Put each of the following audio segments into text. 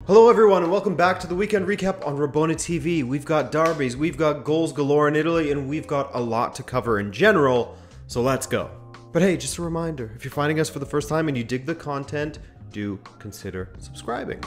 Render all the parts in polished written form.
Hello everyone and welcome back to the weekend recap on Rabona TV. We've got derbies, we've got goals galore in Italy, and we've got a lot to cover in general, so let's go. But hey, just a reminder, if you're finding us for the first time and you dig the content, do consider subscribing.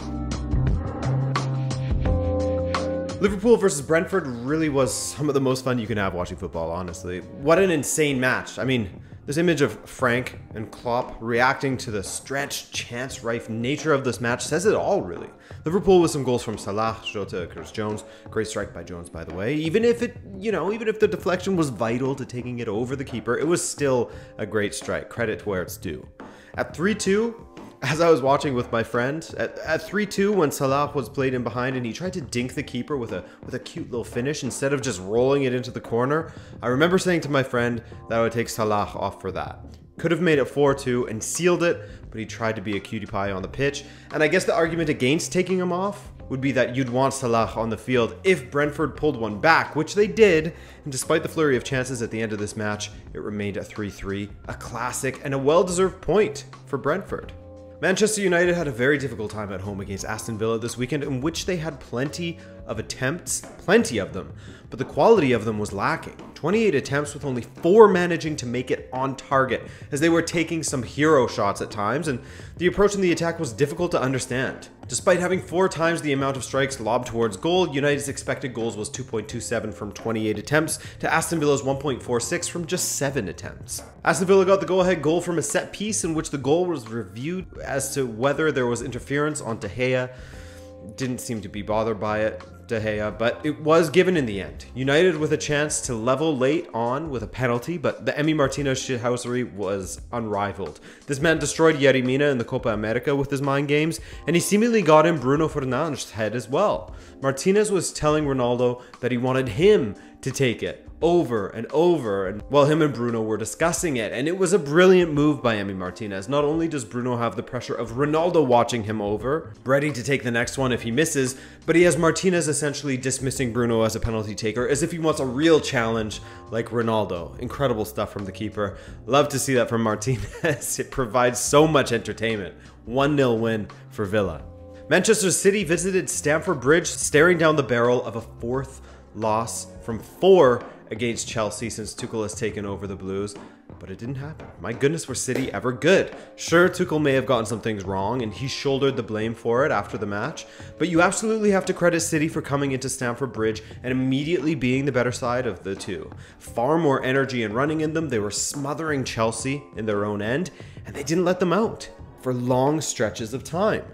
Liverpool versus Brentford really was some of the most fun you can have watching football, honestly. What an insane match. I mean, this image of Frank and Klopp reacting to the stretched, chance-rife nature of this match says it all, really. Liverpool with some goals from Salah, Jota, Curtis Jones. Great strike by Jones, by the way. Even if the deflection was vital to taking it over the keeper, it was still a great strike. Credit to where it's due. At 3-2, as I was watching with my friend, at 3-2 when Salah was played in behind and he tried to dink the keeper with a cute little finish instead of just rolling it into the corner, I remember saying to my friend that I would take Salah off for that. Could have made it 4-2 and sealed it, but he tried to be a cutie pie on the pitch. And I guess the argument against taking him off would be that you'd want Salah on the field if Brentford pulled one back, which they did. And despite the flurry of chances at the end of this match, it remained at 3-3, a classic and a well-deserved point for Brentford. Manchester United had a very difficult time at home against Aston Villa this weekend, in which they had plenty of attempts, plenty of them, but the quality of them was lacking. 28 attempts with only 4 managing to make it on target, as they were taking some hero shots at times, and the approach in the attack was difficult to understand. Despite having 4 times the amount of strikes lobbed towards goal, United's expected goals was 2.27 from 28 attempts to Aston Villa's 1.46 from just 7 attempts. Aston Villa got the go-ahead goal from a set piece in which the goal was reviewed as to whether there was interference on De Gea. Didn't seem to be bothered by it, De Gea, but it was given in the end. United with a chance to level late on with a penalty, but the Emi Martinez shithousery was unrivaled. This man destroyed Yerry Mina in the Copa America with his mind games, and he seemingly got in Bruno Fernandes' head as well. Martinez was telling Ronaldo that he wanted him to take it over and over, and while him and Bruno were discussing it, and it was a brilliant move by Emi Martinez. Not only does Bruno have the pressure of Ronaldo watching him over, ready to take the next one if he misses, but he has Martinez essentially dismissing Bruno as a penalty taker, as if he wants a real challenge like Ronaldo. Incredible stuff from the keeper. Love to see that from Martinez. It provides so much entertainment. 1-0 win for Villa. Manchester City visited Stamford Bridge, staring down the barrel of a 4th loss from 4 against Chelsea since Tuchel has taken over the Blues, but it didn't happen. My goodness, were City ever good? Sure, Tuchel may have gotten some things wrong, and he shouldered the blame for it after the match, but you absolutely have to credit City for coming into Stamford Bridge and immediately being the better side of the two. Far more energy and running in them. They were smothering Chelsea in their own end, and they didn't let them out for long stretches of time.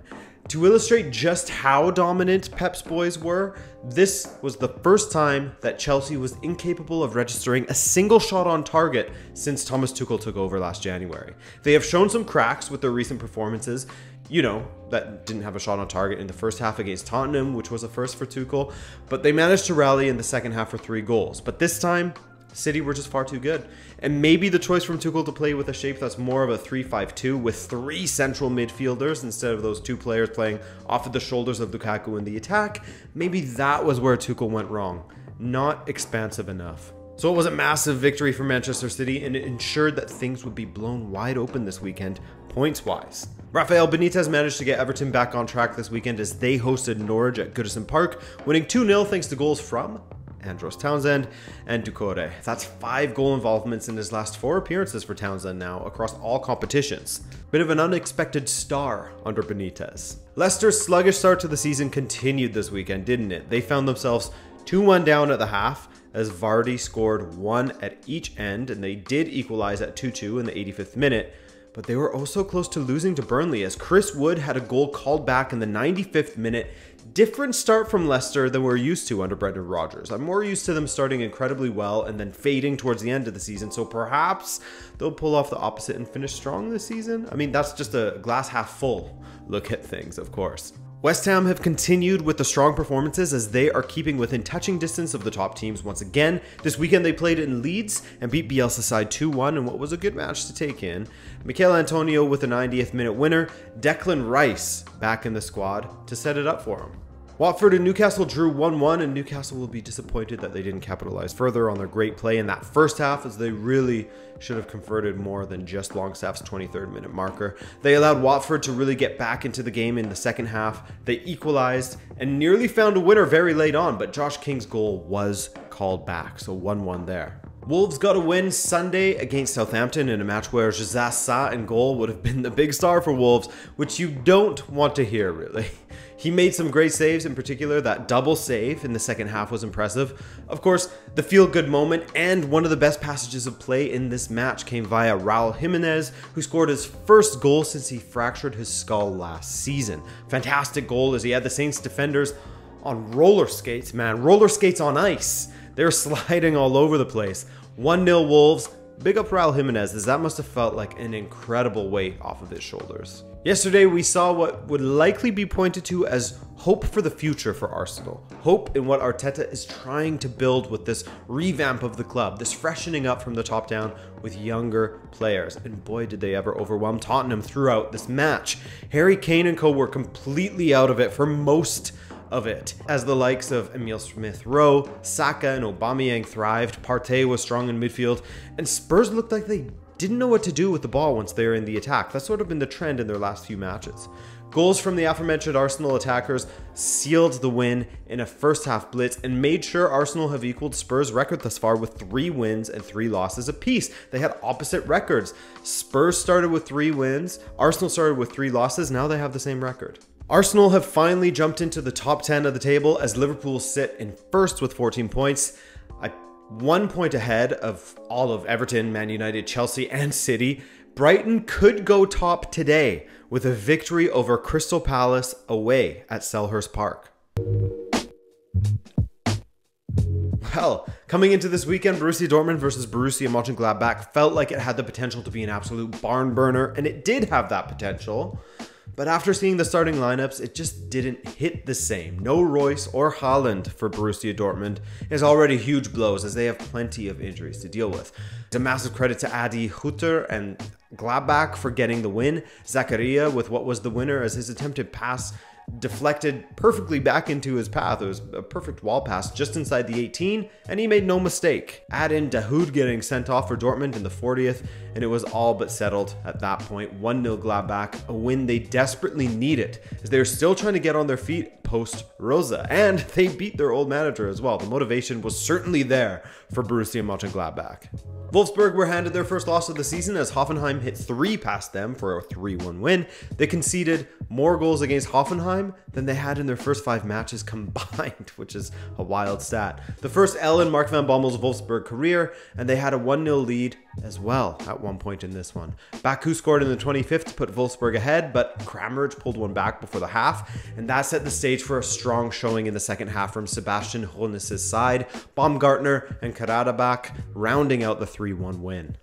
To illustrate just how dominant Pep's boys were, this was the first time that Chelsea was incapable of registering a single shot on target since Thomas Tuchel took over last January. They have shown some cracks with their recent performances, that didn't have a shot on target in the first half against Tottenham, which was a first for Tuchel, but they managed to rally in the second half for 3 goals. But this time, City were just far too good. And maybe the choice from Tuchel to play with a shape that's more of a 3-5-2 with 3 central midfielders instead of those 2 players playing off of the shoulders of Lukaku in the attack, maybe that was where Tuchel went wrong. Not expansive enough. So it was a massive victory for Manchester City, and it ensured that things would be blown wide open this weekend, points-wise. Rafael Benitez managed to get Everton back on track this weekend as they hosted Norwich at Goodison Park, winning 2-0 thanks to goals from Andros Townsend and Doucouré. That's 5 goal involvements in his last 4 appearances for Townsend now across all competitions. Bit of an unexpected star under Benitez. Leicester's sluggish start to the season continued this weekend, didn't it? They found themselves 2-1 down at the half as Vardy scored 1 at each end, and they did equalize at 2-2 in the 85th minute. But they were also close to losing to Burnley as Chris Wood had a goal called back in the 95th minute. Different start from Leicester than we're used to under Brendan Rodgers. I'm more used to them starting incredibly well and then fading towards the end of the season, so perhaps they'll pull off the opposite and finish strong this season. I mean, that's just a glass half full look at things, of course. West Ham have continued with the strong performances as they are keeping within touching distance of the top teams once again. This weekend they played in Leeds and beat Bielsa's side 2-1 in what was a good match to take in. Mikel Antonio with a 90th minute winner, Declan Rice back in the squad to set it up for him. Watford and Newcastle drew 1-1, and Newcastle will be disappointed that they didn't capitalize further on their great play in that first half, as they really should have converted more than just Longstaff's 23rd minute marker. They allowed Watford to really get back into the game in the second half. They equalized and nearly found a winner very late on, but Josh King's goal was called back, so 1-1 there. Wolves got a win Sunday against Southampton in a match where Jesus Sa in goal would have been the big star for Wolves, which you don't want to hear, really. He made some great saves, in particular that double save in the second half was impressive. Of course, the feel-good moment and one of the best passages of play in this match came via Raul Jimenez, who scored his first goal since he fractured his skull last season. Fantastic goal as he had the Saints defenders on roller skates, man. Roller skates on ice. They're sliding all over the place. 1-0 Wolves. Big up Raul Jimenez, as that must have felt like an incredible weight off of his shoulders. Yesterday, we saw what would likely be pointed to as hope for the future for Arsenal. Hope in what Arteta is trying to build with this revamp of the club, this freshening up from the top down with younger players. And boy, did they ever overwhelm Tottenham throughout this match. Harry Kane and co were completely out of it for most of it, as the likes of Emile Smith-Rowe, Saka and Aubameyang thrived, Partey was strong in midfield, and Spurs looked like they didn't know what to do with the ball once they were in the attack. That's sort of been the trend in their last few matches. Goals from the aforementioned Arsenal attackers sealed the win in a first half blitz and made sure Arsenal have equaled Spurs' record thus far with 3 wins and 3 losses apiece. They had opposite records. Spurs started with 3 wins, Arsenal started with 3 losses, now they have the same record. Arsenal have finally jumped into the top 10 of the table as Liverpool sit in first with 14 points. 1 point ahead of all of Everton, Man United, Chelsea, and City. Brighton could go top today with a victory over Crystal Palace away at Selhurst Park. Well, coming into this weekend, Borussia Dortmund versus Borussia Mönchengladbach felt like it had the potential to be an absolute barn burner, and it did have that potential. But after seeing the starting lineups, it just didn't hit the same. No Royce or Haaland for Borussia Dortmund is already huge blows, as they have plenty of injuries to deal with. It's a massive credit to Adi Hutter and Gladbach for getting the win. Zakaria with what was the winner, as his attempted pass deflected perfectly back into his path. It was a perfect wall pass just inside the 18, and he made no mistake. Add in Dahoud getting sent off for Dortmund in the 40th, and it was all but settled at that point. 1-0 Gladbach, a win they desperately needed, as they were still trying to get on their feet post Rosa, and they beat their old manager as well. The motivation was certainly there for Borussia Mönchengladbach. Wolfsburg were handed their first loss of the season as Hoffenheim hit 3 past them for a 3-1 win. They conceded more goals against Hoffenheim than they had in their first 5 matches combined, which is a wild stat. The first L in Mark van Bommel's Wolfsburg career, and they had a 1-0 lead as well at one point in this one. Baku scored in the 25th to put Wolfsburg ahead, but Kramaric pulled one back before the half, and that set the stage for a strong showing in the second half from Sebastian Hoeneß's side, Baumgartner and Karadabach rounding out the 3-1 win.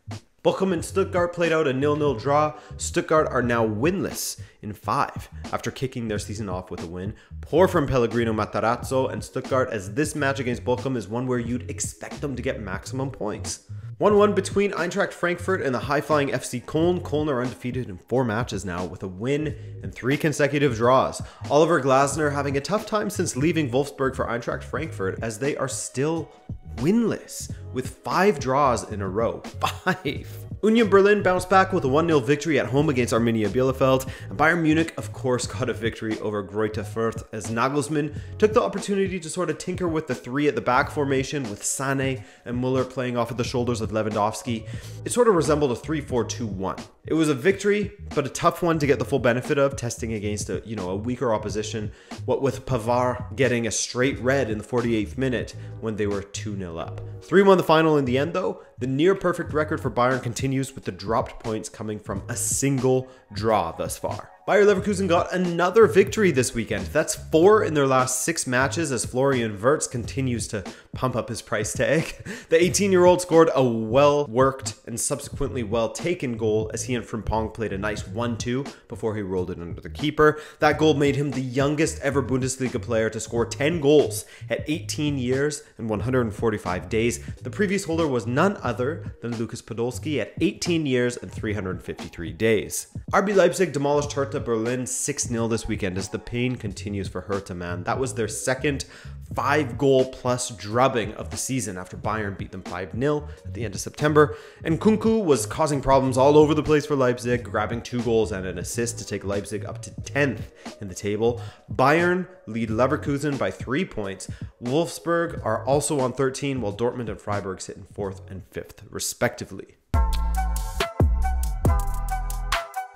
Bochum and Stuttgart played out a 0-0 draw. Stuttgart are now winless in 5 after kicking their season off with a win. Poor from Pellegrino Matarazzo and Stuttgart, as this match against Bochum is one where you'd expect them to get maximum points. 1-1 between Eintracht Frankfurt and the high-flying FC Köln. Köln are undefeated in 4 matches now with a win and 3 consecutive draws. Oliver Glasner having a tough time since leaving Wolfsburg for Eintracht Frankfurt, as they are still winless with 5 draws in a row. 5! Union Berlin bounced back with a 1-0 victory at home against Arminia Bielefeld, and Bayern Munich of course got a victory over Greuther Fürth, as Nagelsmann took the opportunity to sort of tinker with the 3 at the back formation with Sané and Müller playing off of the shoulders of Lewandowski. It sort of resembled a 3-4-2-1. It was a victory, but a tough one to get the full benefit of, testing against a weaker opposition, what with Pavard getting a straight red in the 48th minute when they were 2-0 up. 3-1 the final in the end though. The near perfect record for Bayern continues, with the dropped points coming from a single draw thus far. Bayer Leverkusen got another victory this weekend. That's 4 in their last 6 matches, as Florian Wirtz continues to pump up his price tag. The 18-year-old scored a well-worked and subsequently well-taken goal, as he and Frimpong played a nice 1-2 before he rolled it under the keeper. That goal made him the youngest ever Bundesliga player to score 10 goals at 18 years and 145 days. The previous holder was none other than Lukas Podolski at 18 years and 353 days. RB Leipzig demolished Hertha Hertha Berlin 6-0 this weekend as the pain continues for Hertha, man. That was their second 5-goal-plus drubbing of the season after Bayern beat them 5-0 at the end of September. And Kunku was causing problems all over the place for Leipzig, grabbing 2 goals and an assist to take Leipzig up to 10th in the table. Bayern lead Leverkusen by 3 points. Wolfsburg are also on 13, while Dortmund and Freiburg sit in 4th and 5th, respectively.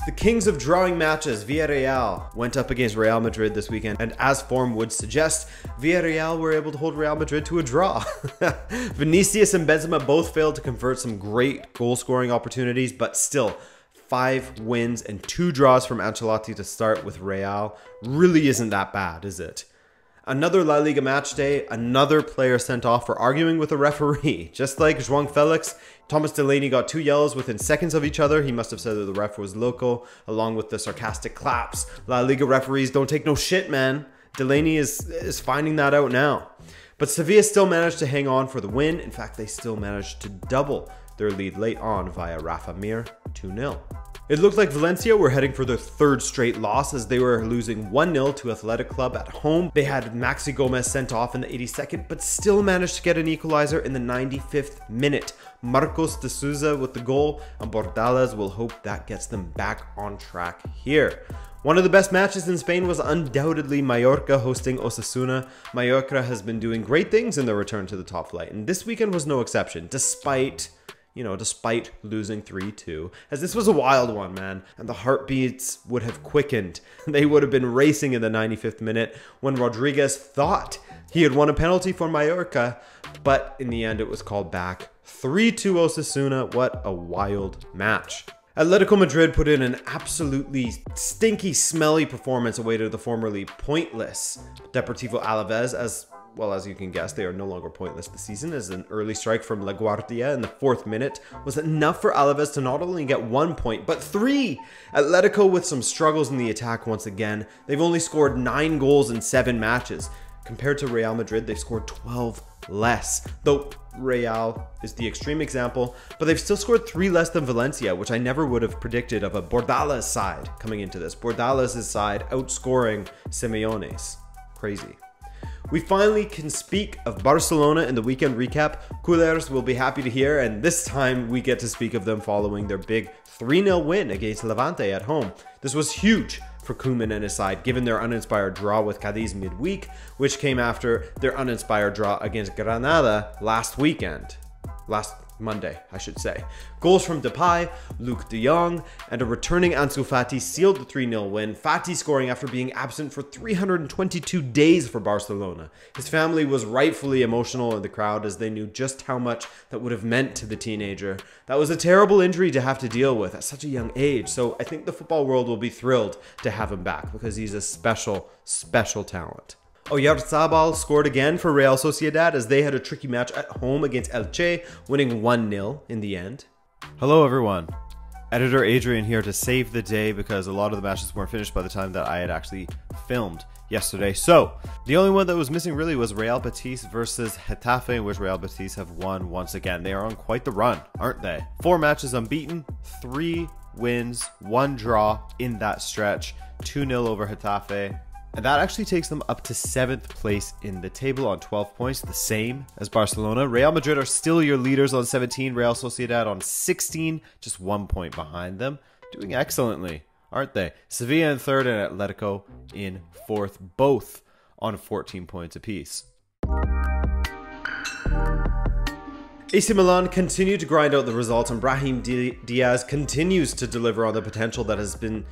The kings of drawing matches, Villarreal, went up against Real Madrid this weekend, and as form would suggest, Villarreal were able to hold Real Madrid to a draw. Vinicius and Benzema both failed to convert some great goal-scoring opportunities, but still, 5 wins and 2 draws from Ancelotti to start with Real really isn't that bad, is it? Another La Liga match day, another player sent off for arguing with a referee. Just like João Felix, Thomas Delaney got 2 yellows within seconds of each other. He must have said that the ref was loco, along with the sarcastic claps. La Liga referees don't take no shit, man. Delaney is finding that out now. But Sevilla still managed to hang on for the win. In fact, they still managed to double their lead late on via Rafa Mir, 2-0. It looked like Valencia were heading for their 3rd straight loss as they were losing 1-0 to Athletic Club at home. They had Maxi Gomez sent off in the 82nd, but still managed to get an equalizer in the 95th minute. Marcos de Souza with the goal, and Bordalás will hope that gets them back on track here. One of the best matches in Spain was undoubtedly Mallorca hosting Osasuna. Mallorca has been doing great things in their return to the top flight, and this weekend was no exception, despite losing 3-2, as this was a wild one, man, and the heartbeats would have quickened. They would have been racing in the 95th minute when Rodriguez thought he had won a penalty for Mallorca, but in the end it was called back. 3-2 Osasuna, what a wild match. Atletico Madrid put in an absolutely stinky, smelly performance away to the formerly pointless Deportivo Alavés. As you can guess, they are no longer pointless this season, as an early strike from La Guardia in the 4th minute was enough for Alaves to not only get 1 point, but 3! Atletico with some struggles in the attack once again. They've only scored 9 goals in 7 matches. Compared to Real Madrid, they've scored 12 less. Though Real is the extreme example, but they've still scored 3 less than Valencia, which I never would have predicted of a Bordalás side coming into this. Bordalás' side outscoring Simeone's. Crazy. We finally can speak of Barcelona in the weekend recap. Culers will be happy to hear, and this time we get to speak of them following their big 3-0 win against Levante at home. This was huge for Koeman and his side, given their uninspired draw with Cadiz midweek, which came after their uninspired draw against Granada last Monday, I should say. Goals from Depay, Luke de Jong, and a returning Ansu Fati sealed the 3-0 win. Fati scoring after being absent for 322 days for Barcelona. His family was rightfully emotional in the crowd as they knew just how much that would have meant to the teenager. That was a terrible injury to have to deal with at such a young age, so I think the football world will be thrilled to have him back because he's a special, special talent. Oyarzabal scored again for Real Sociedad as they had a tricky match at home against Elche, winning 1-0 in the end. Hello everyone, Editor Adrian here to save the day because a lot of the matches weren't finished by the time that I had actually filmed yesterday. So, the only one that was missing really was Real Betis versus Getafe, in which Real Betis have won once again. They are on quite the run, aren't they? 4 matches unbeaten, 3 wins, 1 draw in that stretch, 2-0 over Getafe. And that actually takes them up to 7th place in the table on 12 points, the same as Barcelona. Real Madrid are still your leaders on 17, Real Sociedad on 16, just 1 point behind them. Doing excellently, aren't they? Sevilla in 3rd and Atletico in 4th, both on 14 points apiece. AC Milan continue to grind out the results, and Brahim Diaz continues to deliver on the potential that has been,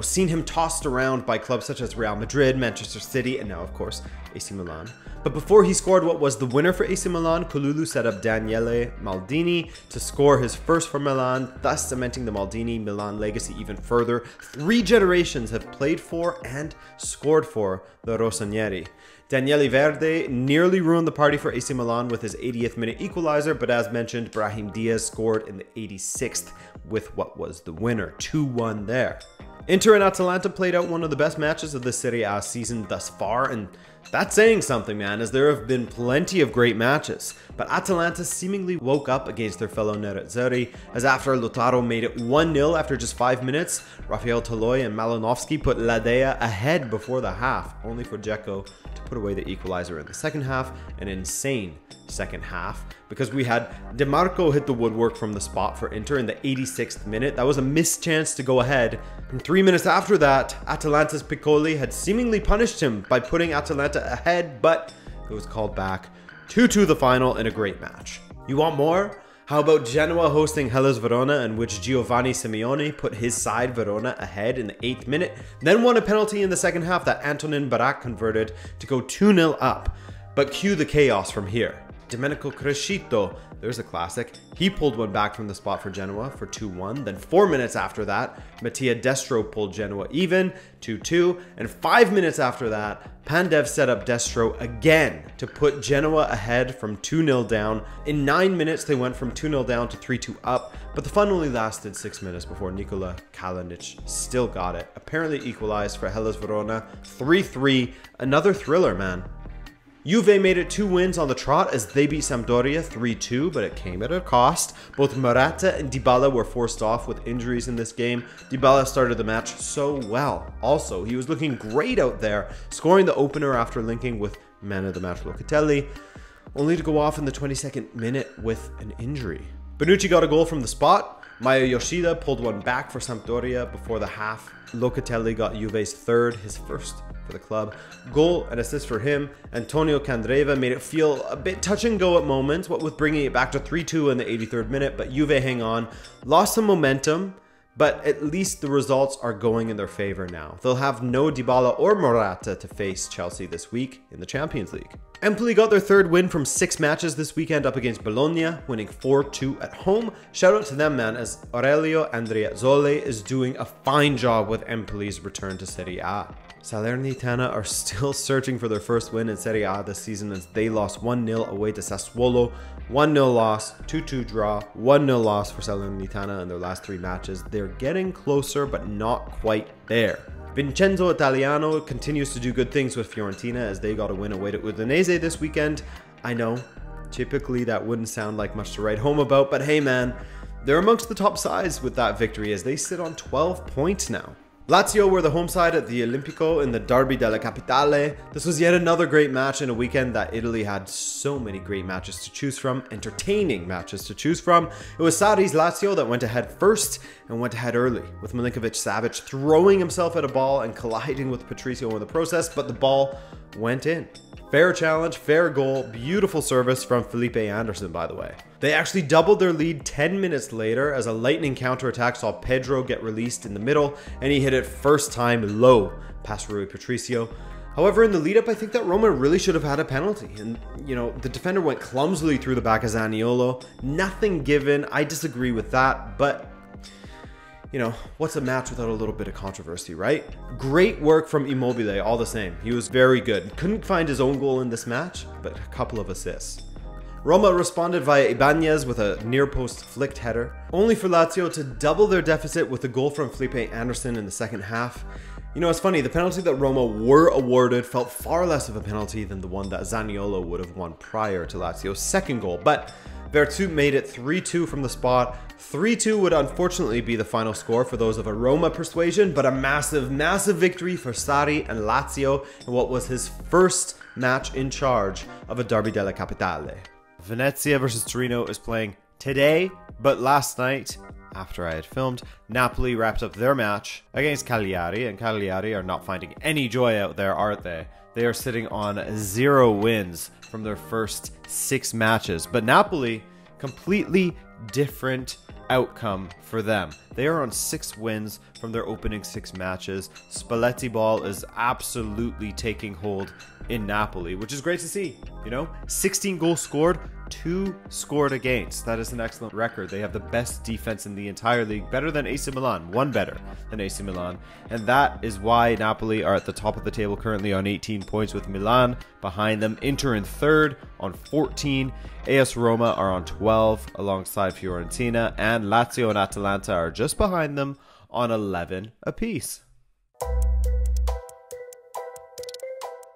seen him tossed around by clubs such as Real Madrid, Manchester City, and now, of course, AC Milan. But before he scored what was the winner for AC Milan, Kululu set up Daniele Maldini to score his first for Milan, thus cementing the Maldini-Milan legacy even further. 3 generations have played for and scored for the Rossoneri. Daniele Verde nearly ruined the party for AC Milan with his 80th minute equalizer, but as mentioned, Brahim Diaz scored in the 86th with what was the winner, 2-1 there. Inter and Atalanta played out one of the best matches of the Serie A season thus far, and that's saying something, man. man, as there have been plenty of great matches. But Atalanta seemingly woke up against their fellow Nerazzurri, as after Lautaro made it 1-0 after just 5 minutes, Rafael Toloi and Malinovsky put Ladea ahead before the half, only for Dzeko to put away the equalizer in the second half. An insane second half, because we had DeMarco hit the woodwork from the spot for Inter in the 86th minute. That was a missed chance to go ahead. And 3 minutes after that, Atalanta's Piccoli had seemingly punished him by putting Atalanta ahead, but it was called back. 2-2 the final in a great match. You want more? How about Genoa hosting Hellas Verona, in which Giovanni Simeone put his side Verona ahead in the 8th minute, then won a penalty in the second half that Antonin Barak converted to go 2-0 up. But cue the chaos from here. Domenico Crescito, there's a classic. He pulled one back from the spot for Genoa for 2-1. Then 4 minutes after that, Mattia Destro pulled Genoa even, 2-2. And 5 minutes after that, Pandev set up Destro again to put Genoa ahead from 2-0 down. In 9 minutes, they went from 2-0 down to 3-2 up. But the fun only lasted 6 minutes before Nikola Kalinic still got it. Apparently equalized for Hellas Verona, 3-3. Another thriller, man. Juve made it 2 wins on the trot as they beat Sampdoria 3-2, but it came at a cost. Both Morata and Dybala were forced off with injuries in this game. Dybala started the match so well. Also, he was looking great out there, scoring the opener after linking with man of the match Locatelli, only to go off in the 22nd minute with an injury. Bonucci got a goal from the spot. Maya Yoshida pulled one back for Sampdoria before the half. Locatelli got Juve's third, his first for the club. Goal and assist for him. Antonio Candreva made it feel a bit touch and go at moments, what with bringing it back to 3-2 in the 83rd minute, but Juve hang on. Lost some momentum, but at least the results are going in their favor now. They'll have no Dybala or Morata to face Chelsea this week in the Champions League. Empoli got their 3rd win from 6 matches this weekend up against Bologna, winning 4-2 at home. Shout out to them, man, as Aurelio Andreazzoli is doing a fine job with Empoli's return to Serie A. Salernitana are still searching for their first win in Serie A this season as they lost 1-0 away to Sassuolo. 1-0 loss, 2-2 draw, 1-0 loss for Salernitana in their last 3 matches. They're getting closer, but not quite there. Vincenzo Italiano continues to do good things with Fiorentina as they got a win away to Udinese this weekend. I know, typically that wouldn't sound like much to write home about, but hey man, they're amongst the top sides with that victory as they sit on 12 points now. Lazio were the home side at the Olimpico in the Derby della Capitale. This was yet another great match in a weekend that Italy had so many great matches to choose from, entertaining matches to choose from. It was Sarri's Lazio that went ahead first and went ahead early, with Milinkovic-Savic throwing himself at a ball and colliding with Patricio in the process, but the ball went in. Fair challenge, fair goal, beautiful service from Felipe Anderson, by the way. They actually doubled their lead 10 minutes later as a lightning counterattack saw Pedro get released in the middle and he hit it first time low past Rui Patricio. However, in the lead up, I think that Roma really should have had a penalty. And, you know, the defender went clumsily through the back of Zaniolo. Nothing given. I disagree with that, but you know, what's a match without a little bit of controversy, right? Great work from Immobile, all the same. He was very good. Couldn't find his own goal in this match, but a couple of assists. Roma responded via Ibanez with a near-post flicked header, only for Lazio to double their deficit with a goal from Felipe Anderson in the second half. You know, it's funny, the penalty that Roma were awarded felt far less of a penalty than the one that Zaniolo would have won prior to Lazio's second goal, but Vertu made it 3-2 from the spot. 3-2 would unfortunately be the final score for those of a Roma persuasion, but a massive, massive victory for Sarri and Lazio in what was his first match in charge of a Derby della Capitale. Venezia versus Torino is playing today, but last night, after I had filmed, Napoli wrapped up their match against Cagliari, and Cagliari are not finding any joy out there, aren't they? They are sitting on 0 wins from their first 6 matches, but Napoli, completely different outcome for them. They are on 6 wins from their opening 6 matches. Spalletti ball is absolutely taking hold in Napoli, which is great to see. You know, 16 goals scored, 2 scored against. That is an excellent record. They have the best defense in the entire league, better than AC Milan, 1 better than AC Milan. And that is why Napoli are at the top of the table currently on 18 points with Milan behind them. Inter in 3rd on 14. AS Roma are on 12 alongside Fiorentina, and Lazio and Atalanta are just behind them on 11 apiece.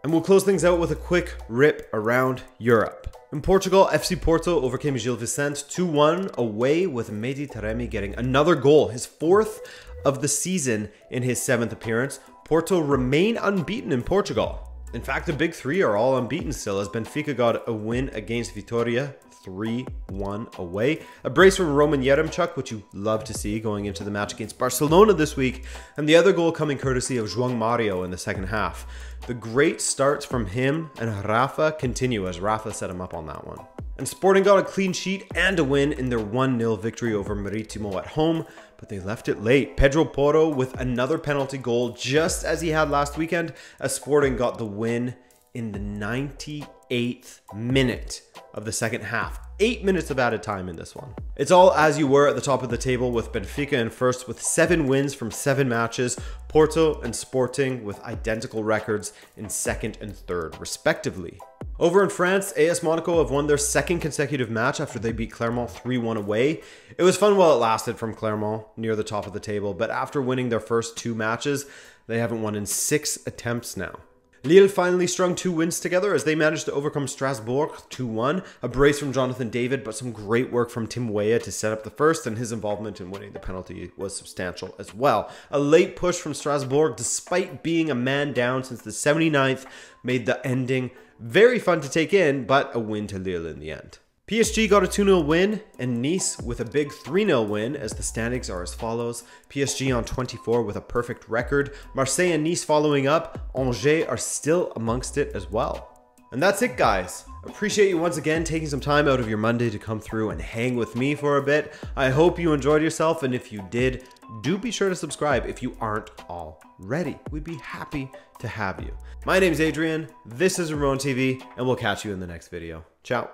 And we'll close things out with a quick rip around Europe. In Portugal, FC Porto overcame Gil Vicente 2-1 away, with Mehdi Taremi getting another goal, his 4th of the season in his 7th appearance. Porto remain unbeaten in Portugal. In fact, the big three are all unbeaten still, as Benfica got a win against Vitória 3-1 away. A brace from Roman Yaremchuk, which you love to see going into the match against Barcelona this week, and the other goal coming courtesy of João Mario in the second half. The great starts from him and Rafa continue, as Rafa set him up on that one. And Sporting got a clean sheet and a win in their 1-0 victory over Marítimo at home, but they left it late. Pedro Porro with another penalty goal, just as he had last weekend, as Sporting got the win in the 98th minute of the second half. 8 minutes of added time in this one. It's all as you were at the top of the table, with Benfica in first with 7 wins from 7 matches, Porto and Sporting with identical records in second and third, respectively. Over in France, AS Monaco have won their 2nd consecutive match after they beat Clermont 3-1 away. It was fun while it lasted from Clermont, near the top of the table, but after winning their first 2 matches, they haven't won in 6 attempts now. Lille finally strung 2 wins together as they managed to overcome Strasbourg 2-1, a brace from Jonathan David, but some great work from Tim Weah to set up the first, and his involvement in winning the penalty was substantial as well. A late push from Strasbourg, despite being a man down since the 79th, made the ending very fun to take in, but a win to Lille in the end. PSG got a 2-0 win, and Nice with a big 3-0 win, as the standings are as follows. PSG on 24 with a perfect record. Marseille and Nice following up. Angers are still amongst it as well. And that's it, guys. Appreciate you once again taking some time out of your Monday to come through and hang with me for a bit. I hope you enjoyed yourself, and if you did, do be sure to subscribe if you aren't already. We'd be happy to have you. My name's Adrian, this is Rabona TV, and we'll catch you in the next video. Ciao.